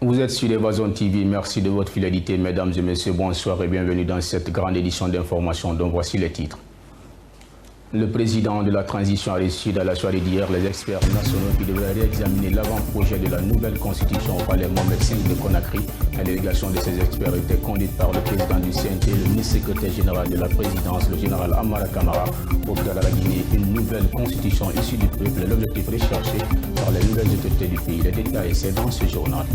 Vous êtes sur Evazone TV, merci de votre fidélité. Mesdames et messieurs, bonsoir et bienvenue dans cette grande édition d'information dont voici les titres. Le président de la transition a reçu dans la soirée d'hier les experts nationaux qui devraient réexaminer l'avant-projet de la nouvelle constitution au palais Mohamed V de Conakry. La délégation de ces experts était conduite par le président du CNT, le ministre-secrétaire général de la présidence, le général Amara Kamara, pour faire à la Guinée une nouvelle constitution issue du peuple, l'objectif recherché par les nouvelles autorités du pays. Les détails, c'est dans ce journal.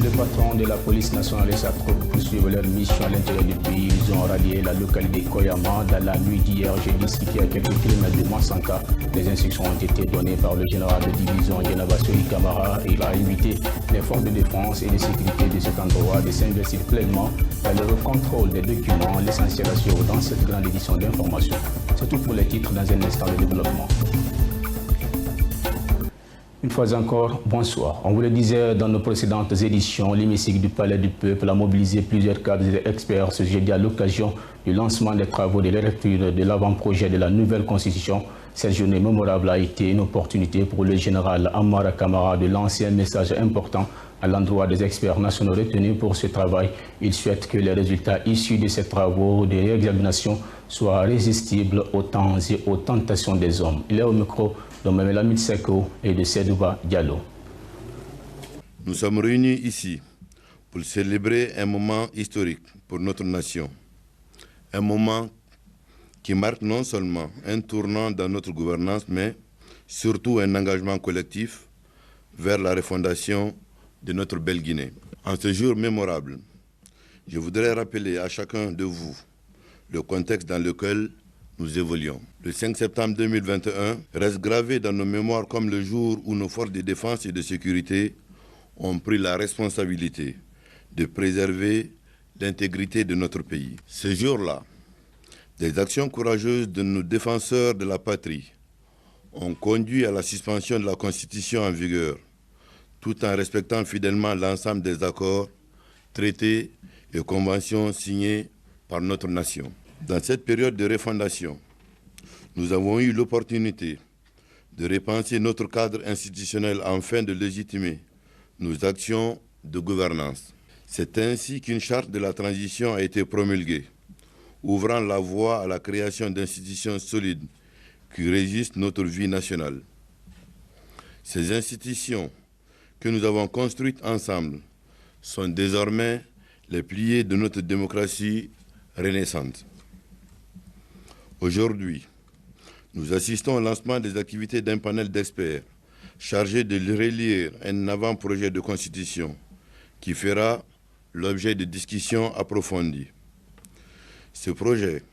Le patron de la police nationale et sa troupe poursuivent leur mission à l'intérieur du pays. Ils ont rallié la localité Koyama dans la nuit d'hier jeudi, située à quelques kilomètres de Mouassanka. Les instructions ont été données par le général de division Yenaba Sori Kamara. Il a invité les forces de défense et de sécurité de cet endroit de s'investir pleinement dans le contrôle des documents, l'essentiel à suivre dans cette grande édition d'information. C'est tout pour les titres dans un instant de développement. Une fois encore, bonsoir. On vous le disait dans nos précédentes éditions, l'hémicycle du Palais du Peuple a mobilisé plusieurs cadres et experts ce jeudi à l'occasion du lancement des travaux de la lecture de l'avant-projet de la nouvelle constitution. Cette journée mémorable a été une opportunité pour le général Amara Kamara de lancer un message important à l'endroit des experts nationaux retenus pour ce travail. Il souhaite que les résultats issus de ces travaux de réexamination soient résistibles aux temps et aux tentations des hommes. Il est au micro de Mme Seko et de Sedouba Diallo. Nous sommes réunis ici pour célébrer un moment historique pour notre nation. Un moment qui marque non seulement un tournant dans notre gouvernance, mais surtout un engagement collectif vers la refondation de notre belle Guinée. En ce jour mémorable, je voudrais rappeler à chacun de vous le contexte dans lequel nous évoluons. Le 5 septembre 2021 reste gravé dans nos mémoires comme le jour où nos forces de défense et de sécurité ont pris la responsabilité de préserver l'intégrité de notre pays. Ce jour-là, des actions courageuses de nos défenseurs de la patrie ont conduit à la suspension de la Constitution en vigueur, tout en respectant fidèlement l'ensemble des accords, traités et conventions signés par notre nation. Dans cette période de refondation, nous avons eu l'opportunité de repenser notre cadre institutionnel afin de légitimer nos actions de gouvernance. C'est ainsi qu'une charte de la transition a été promulguée, ouvrant la voie à la création d'institutions solides qui régissent notre vie nationale. Ces institutions que nous avons construites ensemble sont désormais les piliers de notre démocratie renaissante. Aujourd'hui, nous assistons au lancement des activités d'un panel d'experts chargé de relire un avant-projet de constitution qui fera l'objet de discussions approfondies. Ce projet,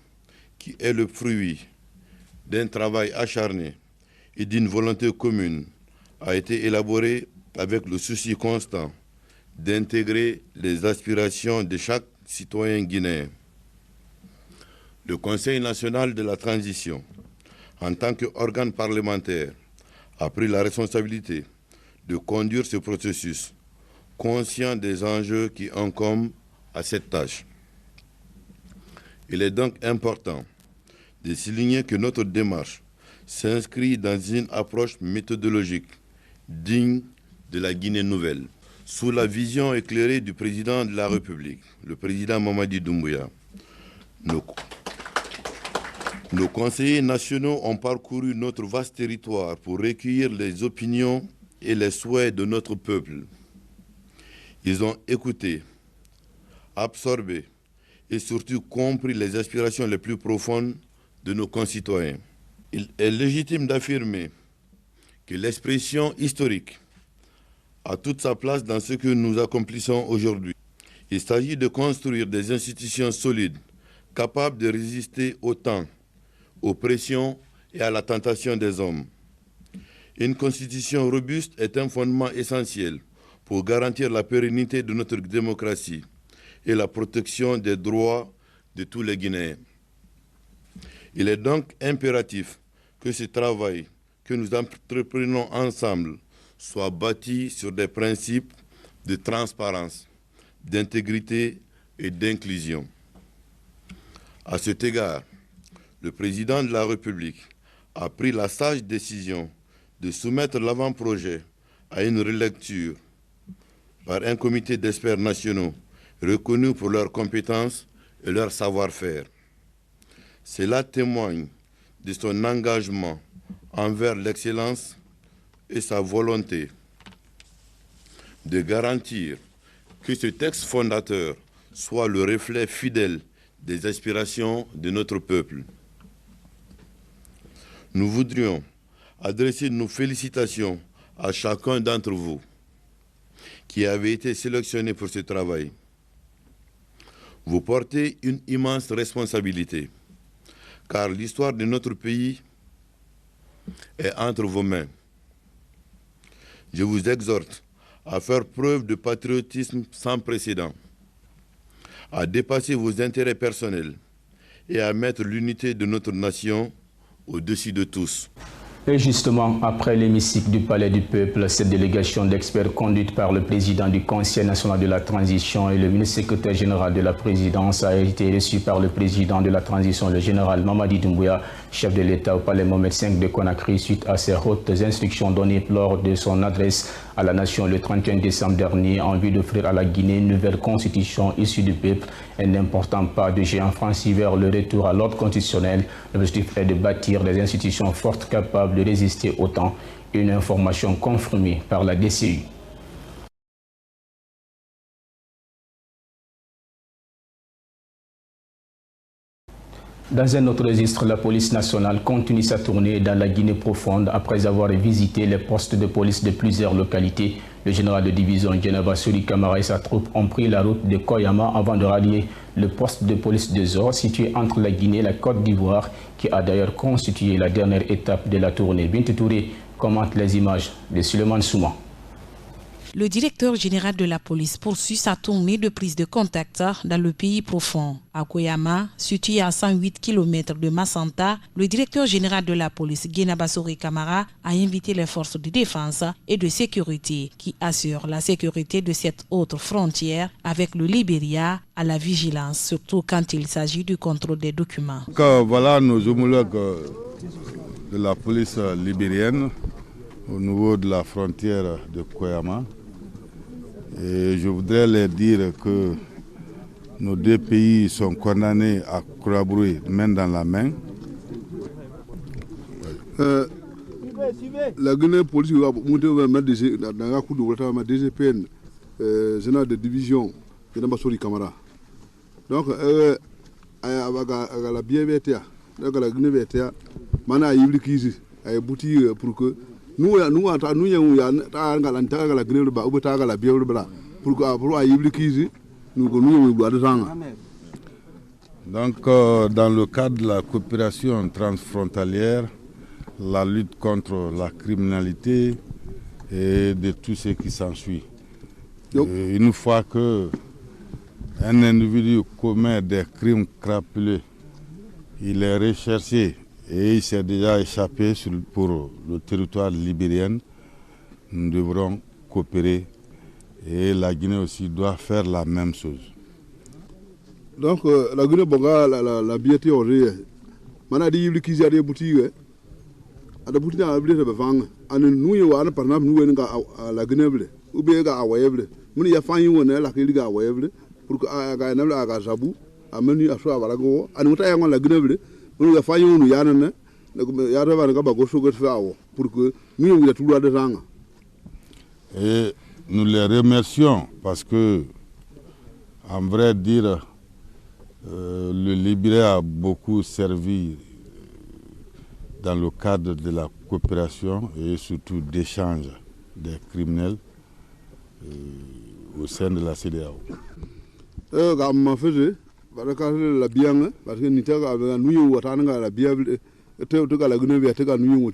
qui est le fruit d'un travail acharné et d'une volonté commune, a été élaboré avec le souci constant d'intégrer les aspirations de chaque citoyen guinéen. Le Conseil national de la transition, en tant qu'organe parlementaire, a pris la responsabilité de conduire ce processus, conscient des enjeux qui incombent à cette tâche. Il est donc important de souligner que notre démarche s'inscrit dans une approche méthodologique digne de la Guinée nouvelle. Sous la vision éclairée du président de la République, le président Mamadi Doumbouya, nos conseillers nationaux ont parcouru notre vaste territoire pour recueillir les opinions et les souhaits de notre peuple. Ils ont écouté, absorbé et surtout compris les aspirations les plus profondes de nos concitoyens. Il est légitime d'affirmer que l'expression historique a toute sa place dans ce que nous accomplissons aujourd'hui. Il s'agit de construire des institutions solides, capables de résister au temps, aux pressions et à la tentation des hommes. Une constitution robuste est un fondement essentiel pour garantir la pérennité de notre démocratie et la protection des droits de tous les Guinéens. Il est donc impératif que ce travail que nous entreprenons ensemble soit bâti sur des principes de transparence, d'intégrité et d'inclusion. À cet égard, le président de la République a pris la sage décision de soumettre l'avant-projet à une relecture par un comité d'experts nationaux reconnus pour leurs compétences et leur savoir-faire. Cela témoigne de son engagement envers l'excellence et sa volonté de garantir que ce texte fondateur soit le reflet fidèle des aspirations de notre peuple. Nous voudrions adresser nos félicitations à chacun d'entre vous qui avez été sélectionné pour ce travail. Vous portez une immense responsabilité, car l'histoire de notre pays est entre vos mains. Je vous exhorte à faire preuve de patriotisme sans précédent, à dépasser vos intérêts personnels et à mettre l'unité de notre nation au-dessus de tous. Et justement, après l'hémicycle du Palais du Peuple, cette délégation d'experts conduite par le président du Conseil national de la transition et le ministre secrétaire général de la présidence a été reçue par le président de la transition, le général Mamadi Doumbouya, chef de l'État au Palais Mohamed V de Conakry, suite à ses hautes instructions données lors de son adresse à la nation le 31 décembre dernier en vue d'offrir à la Guinée une nouvelle constitution issue du peuple et n'important pas de géant franchi vers le retour à l'ordre constitutionnel. L'objectif est de bâtir des institutions fortes capables de résister au temps. Une information confirmée par la DCU. Dans un autre registre, la police nationale continue sa tournée dans la Guinée profonde après avoir visité les postes de police de plusieurs localités. Le général de division Djenaba Sori Kamara et sa troupe ont pris la route de Koyama avant de rallier le poste de police de Zor situé entre la Guinée et la Côte d'Ivoire qui a d'ailleurs constitué la dernière étape de la tournée. Bintou Touré commente les images de Suleiman Souma. Le directeur général de la police poursuit sa tournée de prise de contact dans le pays profond. À Koyama, situé à 108 km de Massanta, le directeur général de la police, Djenaba Sori Kamara, a invité les forces de défense et de sécurité qui assurent la sécurité de cette autre frontière avec le Libéria à la vigilance, surtout quand il s'agit du contrôle des documents. Voilà nos homologues de la police libérienne au niveau de la frontière de Koyama. Et je voudrais leur dire que nos deux pays sont condamnés à collaborer main dans la main. La Guinée police va monter dans la cour de DGPN, général de division, Djenaba Sori Kamara. Donc, à la BVTA, à la Guinée VTA, maintenant à Yibli à abouti pour que nous la donc, dans le cadre de la coopération transfrontalière, la lutte contre la criminalité et de tout ce qui s'ensuit. Une fois qu'un individu commet des crimes crapuleux, il est recherché et il s'est déjà échappé pour le territoire libérien. Nous devrons coopérer et la Guinée aussi doit faire la même chose. Donc la Guinée Bonga, la biété aujourd'hui, maintenant il y a des qui ont bouti, à la boutique à la biété de Bavang, à nous y a par exemple nous à la Guinée, ou bien à Wayable, nous y a fait une la Kéliga à Wayable, pour qu'à Ganable à Gazabou, à Menu à Soavalago, à nous taillons la Guinée. Nous avons fait une yann, pour que nous ayons tout le temps. Et nous les remercions parce que, en vrai dire, le Libéria a beaucoup servi dans le cadre de la coopération et surtout d'échange des criminels au sein de la CEDEAO. La bien, parce que nous avons la bien, la Guinée Viateca, nous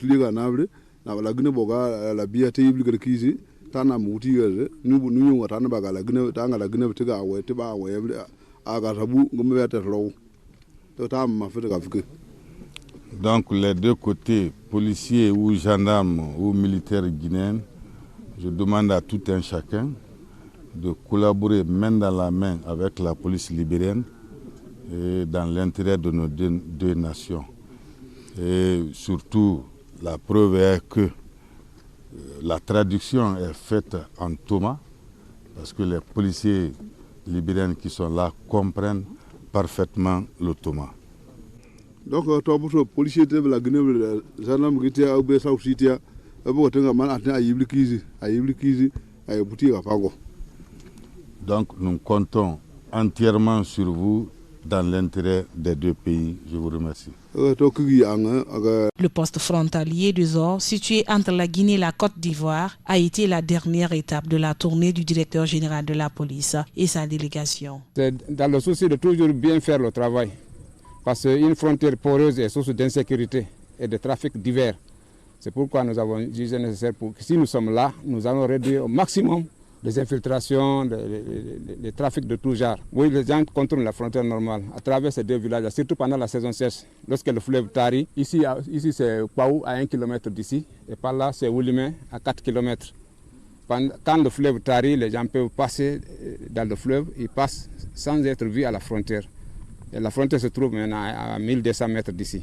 avons la Guinée Boga, la Biate Kisi, Tana Mouti, nous avons la Guinée, la Guinée Tega, Teba, Agazabu, Gombeata Low. Donc les deux côtés, policiers ou gendarmes ou militaires guinéens, je demande à tout un chacun de collaborer main dans la main avec la police libérienne et dans l'intérêt de nos deux nations. Et surtout, la preuve est que la traduction est faite en Toma, Parce que les policiers libériens qui sont là comprennent parfaitement le Toma. Donc, les policiers de la Guinée, les gendarmes qui étaient au South City, donc nous comptons entièrement sur vous dans l'intérêt des deux pays. Je vous remercie. Le poste frontalier de Zor, situé entre la Guinée et la Côte d'Ivoire, a été la dernière étape de la tournée du directeur général de la police et sa délégation. C'est dans le souci de toujours bien faire le travail, parce qu'une frontière poreuse est source d'insécurité et de trafic divers. C'est pourquoi nous avons jugé nécessaire que si nous sommes là, nous allons réduire au maximum les infiltrations, les trafics de tout genre. Oui, les gens contournent la frontière normale à travers ces deux villages, surtout pendant la saison sèche. Lorsque le fleuve Tari, ici c'est Kwaou à 1 km d'ici, et par là c'est Oulimé à 4 km. Quand le fleuve Tari, les gens peuvent passer dans le fleuve, ils passent sans être vus à la frontière. Et la frontière se trouve maintenant à 1200 mètres d'ici.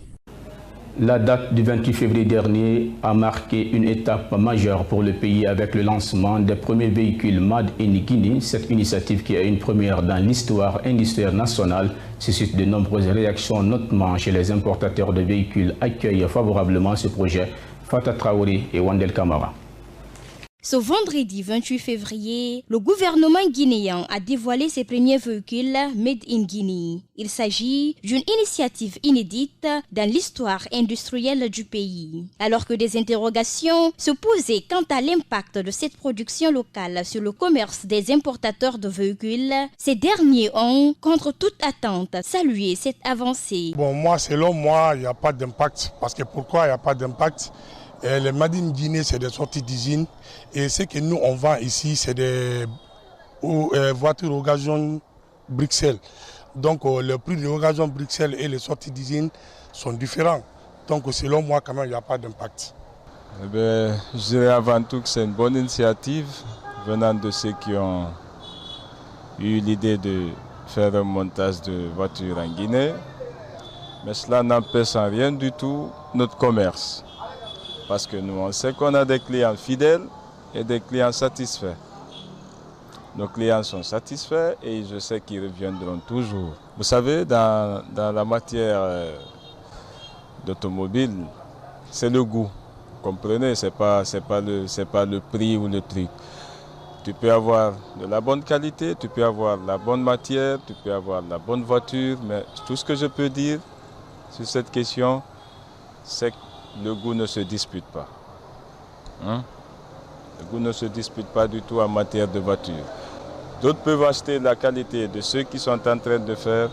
La date du 28 février dernier a marqué une étape majeure pour le pays avec le lancement des premiers véhicules Made in Guinea. Cette initiative, qui est une première dans l'histoire industrielle nationale, suscite de nombreuses réactions, notamment chez les importateurs de véhicules, accueillent favorablement ce projet. Fata Traoré et Wandel Kamara. Ce vendredi 28 février, le gouvernement guinéen a dévoilé ses premiers véhicules Made in Guinea. Il s'agit d'une initiative inédite dans l'histoire industrielle du pays. Alors que des interrogations se posaient quant à l'impact de cette production locale sur le commerce des importateurs de véhicules, ces derniers ont, contre toute attente, salué cette avancée. Bon, selon moi, il n'y a pas d'impact. Parce que pourquoi il n'y a pas d'impact? Les Made in Guinée, c'est des sorties d'usine. Et ce que nous, on vend ici, c'est des voitures occasion Bruxelles. Donc, le prix de l'occasion Bruxelles et les sorties d'usine sont différents. Donc, selon moi, quand même, il n'y a pas d'impact. Je dirais avant tout que c'est une bonne initiative venant de ceux qui ont eu l'idée de faire un montage de voitures en Guinée. Mais cela n'empêche en rien du tout notre commerce. Parce que nous, on sait qu'on a des clients fidèles et des clients satisfaits. Nos clients sont satisfaits et je sais qu'ils reviendront toujours. Vous savez, dans la matière d'automobile, c'est le goût. Vous comprenez, c'est pas le prix ou le truc. Tu peux avoir de la bonne qualité, tu peux avoir la bonne matière, tu peux avoir la bonne voiture, mais tout ce que je peux dire sur cette question, c'est que le goût ne se dispute pas. Le goût ne se dispute pas du tout en matière de voiture. D'autres peuvent acheter la qualité de ceux qui sont en train de faire,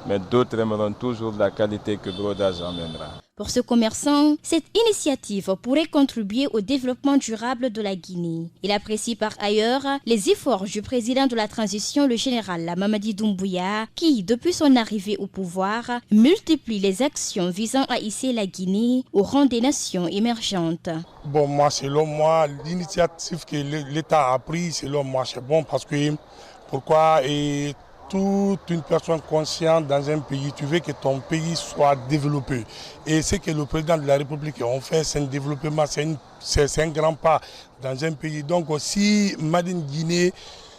mais d'autres aimeront toujours la qualité que Brodage emmènera. Pour ce commerçant, cette initiative pourrait contribuer au développement durable de la Guinée. Il apprécie par ailleurs les efforts du président de la transition, le général Mamadi Doumbouya, qui, depuis son arrivée au pouvoir, multiplie les actions visant à hisser la Guinée au rang des nations émergentes. Bon, selon moi, l'initiative que l'État a prise, selon moi, c'est bon parce que pourquoi toute une personne consciente dans un pays, tu veux que ton pays soit développé. Et ce que le président de la République a fait, c'est un développement, c'est un grand pas dans un pays. Donc si Made in Guinée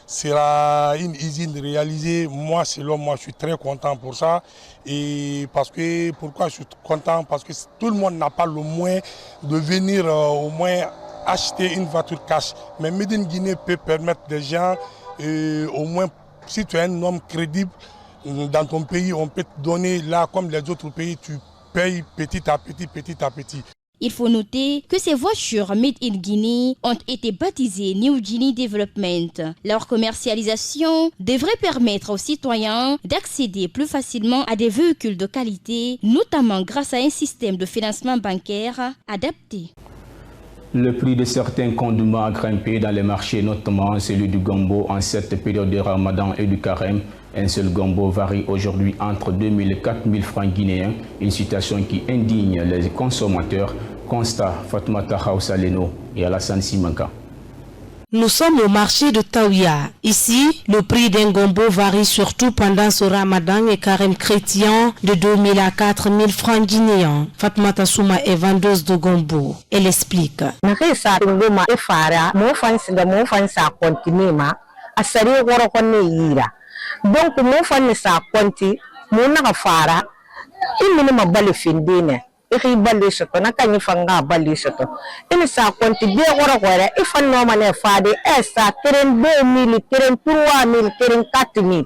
sera une usine réalisée, moi, selon moi, je suis très content pour ça. Et pourquoi je suis content? Parce que tout le monde n'a pas le moyen de venir au moins acheter une voiture cash. Mais Made in Guinée peut permettre des gens au moins. Si tu es un homme crédible dans ton pays, on peut te donner là, comme les autres pays, tu payes petit à petit. Il faut noter que ces voitures Made in Guinea ont été baptisées New Guinea Development. Leur commercialisation devrait permettre aux citoyens d'accéder plus facilement à des véhicules de qualité, notamment grâce à un système de financement bancaire adapté. Le prix de certains condiments a grimpé dans les marchés, notamment celui du gombo en cette période de Ramadan et du carême. Un seul gombo varie aujourd'hui entre 2 000 et 4 000 francs guinéens, une situation qui indigne les consommateurs. Constat Fatmata Haousaleno et Alassane Simanka. Nous sommes au marché de Taouya. Ici, le prix d'un gombo varie surtout pendant ce ramadan et carême chrétien de 2 000 à 4 000 francs guinéens. Fatmata Souma est vendeuse de gombo. Elle explique. asare woro ko ne yira donc mo fanne sa konti mo na fara imini mabale findine iri balle soto na kanyi fanga balle soto ini sa konti be woro wora ifan no mane fade esa keren 2000 keren 3000 keren 4000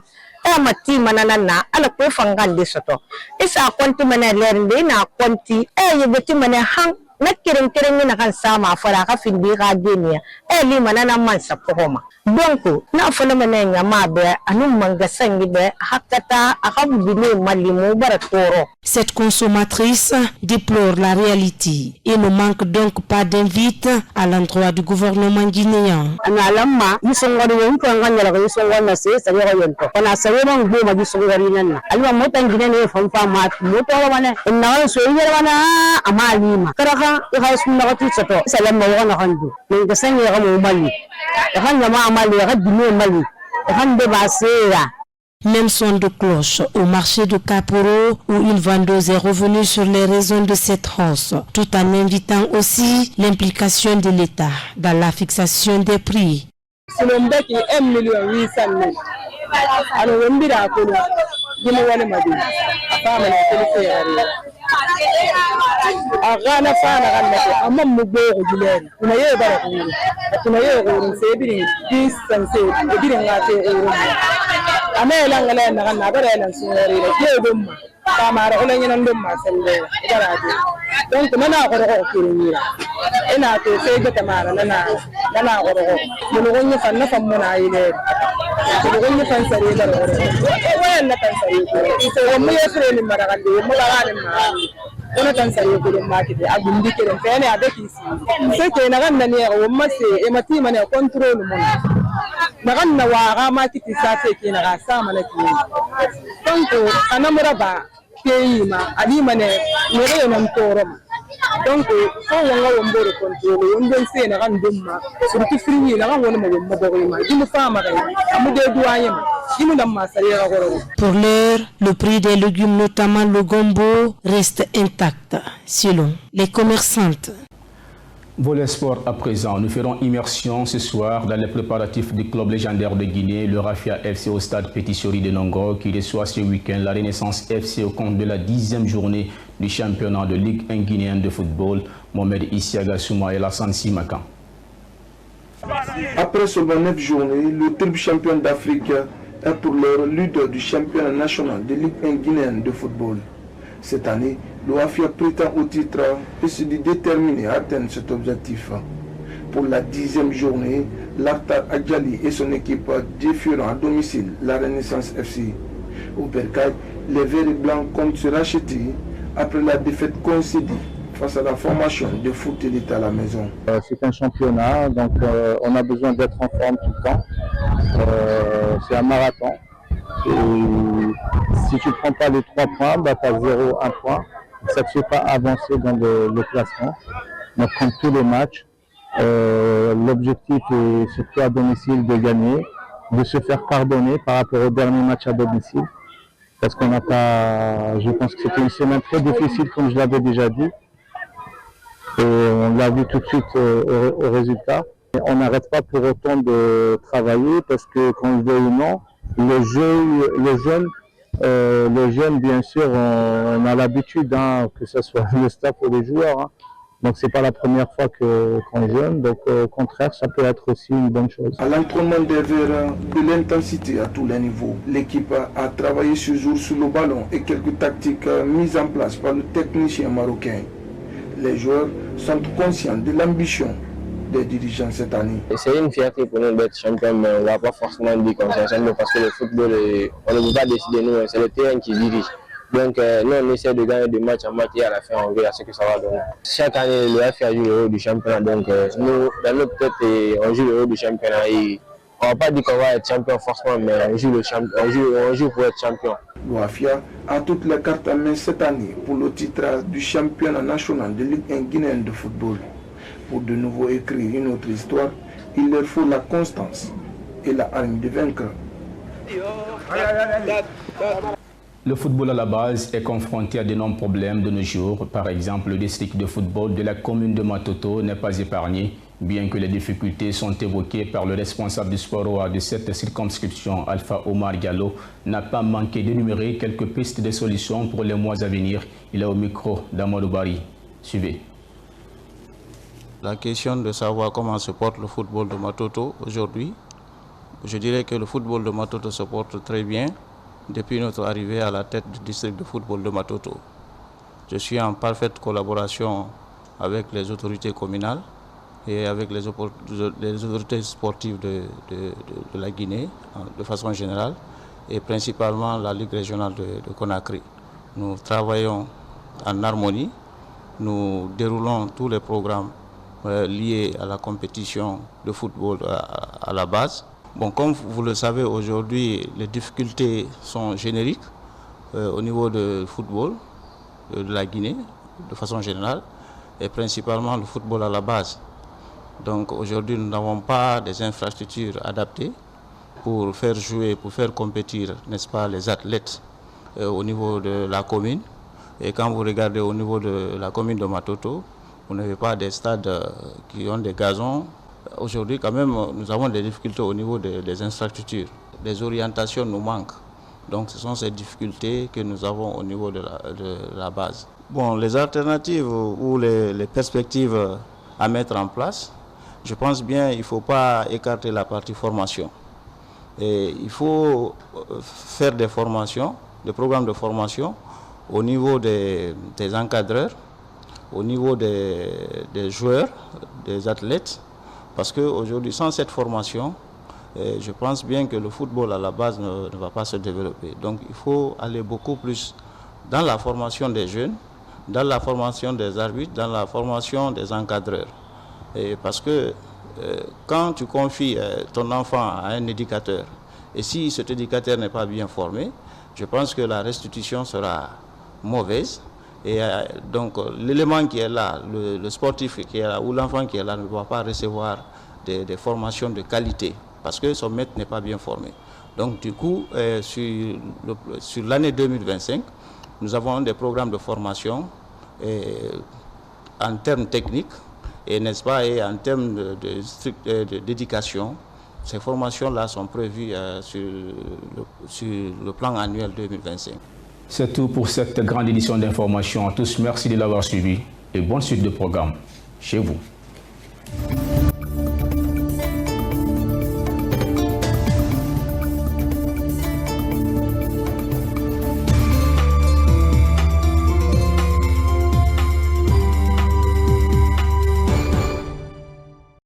mati manana na ala ko fanga de soto isa konti mane lernde na konti yebeti mane hang na keren na kan sama fara ka findi ga genia li manana man sa pohoma donc na fona mane nyama be anu manga sangi be hakata akabule malimu baratoro. Cette consommatrice déplore la réalité et ne manque donc pas d'invite à l'endroit du gouvernement guinéen. Analamma yisongori yonko nganyala ko yisongori na se sa yoro yonko ona sawe mo ngbo ma yisongori nanna alwa mota ngine ne famfa ma moto wana na so yere wana amalima karaka ya sunna ko tsoto salama wana handu ngi sangi ya mo mali ya hanya ma amali ya dinu mali ya hande basera. Même son de cloche au marché de Caporo où une vendeuse est revenue sur les raisons de cette hausse, tout en invitant aussi l'implication de l'État dans la fixation des prix. agana fana ganate amma mugbo guleni kuna ye bara kuna ye go sebiri distance ebiri ngate ero amela ngala na ganna bara na sunere ye dum kamara olanya nan dum masande garade donc nana ko ko kirinira ina to sai ga tamara nana ko ko mun gonye fanna famuna ile mun gonye fan sare da wayan na kan sare ko so mu ye fere ni mara gande mu la ganin ma ona tan sare ko ma kide agundi kire fene adaki sai ke na ganna ne o masse e mati mane control mun na ganna wa ga ma kiti sa sai ke na ga sa mana ki donc anamura ba ke ma ali mane ne re nan toro donc ko wanga womboro control wonden sai na gan dumma surti frini na gan wona mo bogo ma dimu fama ga amu de duaye ma dimu dam ma sare ga goro. Pour l'heure, le prix des légumes, notamment le gombo, reste intact selon les commerçantes. Volet sport à présent, nous ferons immersion ce soir dans les préparatifs du club légendaire de Guinée, le Rafia FC au stade Petit-Sori de Nongo, qui reçoit ce week-end la Renaissance FC au compte de la 10e journée du championnat de Ligue 1 guinéenne de football. Mohamed Isiaga Souma et Lassane Simaka. Après seulement 9 journées, le triple champion d'Afrique est pour l'heure leader du championnat national de Ligue 1 guinéenne de football. Cette année, le Rafia prétend au titre et se dit déterminé à atteindre cet objectif. Pour la 10e journée, l'Artar Adjali et son équipe défieront à domicile la Renaissance FC. Au Bercail, les Verts et Blancs comptent se racheter après la défaite coïncidée face à la formation de foot élite à la maison. C'est un championnat, donc on a besoin d'être en forme tout le temps. C'est un marathon. Et si tu ne prends pas les 3 points, bah, tu as 0, 1 point. Ça ne te fait pas avancer dans le classement. Donc comme tous les matchs, l'objectif est surtout à domicile de gagner, de se faire pardonner par rapport au dernier match à domicile. Parce qu'on n'a pas... Je pense que c'était une semaine très difficile, comme je l'avais déjà dit. Et on l'a vu tout de suite au résultat. Et on n'arrête pas pour autant de travailler parce que, qu'on le veuille ou non, les jeunes, bien sûr, on a l'habitude, hein, que ce soit le staff ou les joueurs. Hein. Donc c'est pas la première fois qu'on jeûne, donc au contraire, ça peut être aussi une bonne chose. À l'entraînement des Verts, de l'intensité à tous les niveaux. L'équipe a travaillé ce jour sur le ballon et quelques tactiques mises en place par le technicien marocain. Les joueurs sont conscients de l'ambition des dirigeants cette année. C'est une fierté pour nous d'être champion, mais on ne va pas forcément dire qu'on est champion parce que le football, on ne peut pas décider nous, c'est le terrain qui dirige. Donc nous on essaie de gagner de match en match et à la fin on verra ce que ça va donner. Chaque année le FA joue le rôle du championnat, donc nous dans notre tête on joue le rôle du championnat et on ne va pas dire qu'on va être champion forcément, mais on joue pour être champion. Le FA a toutes les cartes en main cette année pour le titre du championnat national de Ligue 1 guinéenne de football. Pour de nouveau écrire une autre histoire, il leur faut la constance et la hargne de vaincre. Le football à la base est confronté à d'énormes problèmes de nos jours. Par exemple, le district de football de la commune de Matoto n'est pas épargné. Bien que les difficultés sont évoquées par le responsable du sport de cette circonscription, Alpha Omar Diallo, n'a pas manqué d'énumérer quelques pistes de solutions pour les mois à venir. Il est au micro d'Amadou Bari. Suivez. La question de savoir comment se porte le football de Matoto aujourd'hui, je dirais que le football de Matoto se porte très bien depuis notre arrivée à la tête du district de football de Matoto. Je suis en parfaite collaboration avec les autorités communales et avec les autorités sportives de la Guinée de façon générale et principalement la Ligue régionale de Conakry. Nous travaillons en harmonie, nous déroulons tous les programmes liés à la compétition de football à la base. Bon, comme vous le savez, aujourd'hui, les difficultés sont génériques au niveau du football de la Guinée de façon générale et principalement le football à la base. Donc aujourd'hui, nous n'avons pas des infrastructures adaptées pour faire jouer, pour faire compétir, n'est-ce pas, les athlètes au niveau de la commune. Et quand vous regardez au niveau de la commune de Matoto, vous n'avez pas des stades qui ont des gazons. Aujourd'hui, quand même, nous avons des difficultés au niveau des infrastructures. Les orientations nous manquent. Donc ce sont ces difficultés que nous avons au niveau de la base. Bon, les alternatives ou les perspectives à mettre en place, je pense bien qu'il ne faut pas écarter la partie formation. Et il faut faire des formations, des programmes de formation au niveau des encadreurs, au niveau des joueurs, des athlètes, parce qu'aujourd'hui, sans cette formation, je pense bien que le football à la base ne va pas se développer. Donc il faut aller beaucoup plus dans la formation des jeunes, dans la formation des arbitres, dans la formation des encadreurs. Et parce que quand tu confies ton enfant à un éducateur, et si cet éducateur n'est pas bien formé, je pense que la restitution sera mauvaise. Et donc l'élément qui est là, le sportif qui est là, ou l'enfant qui est là ne va pas recevoir des formations de qualité, parce que son maître n'est pas bien formé. Donc du coup, sur l'année 2025, nous avons des programmes de formation en termes techniques, et n'est-ce pas, et en termes d'éducation. Ces formations-là sont prévues sur le plan annuel 2025. C'est tout pour cette grande édition d'information. À tous, merci de l'avoir suivi et bonne suite de programme chez vous.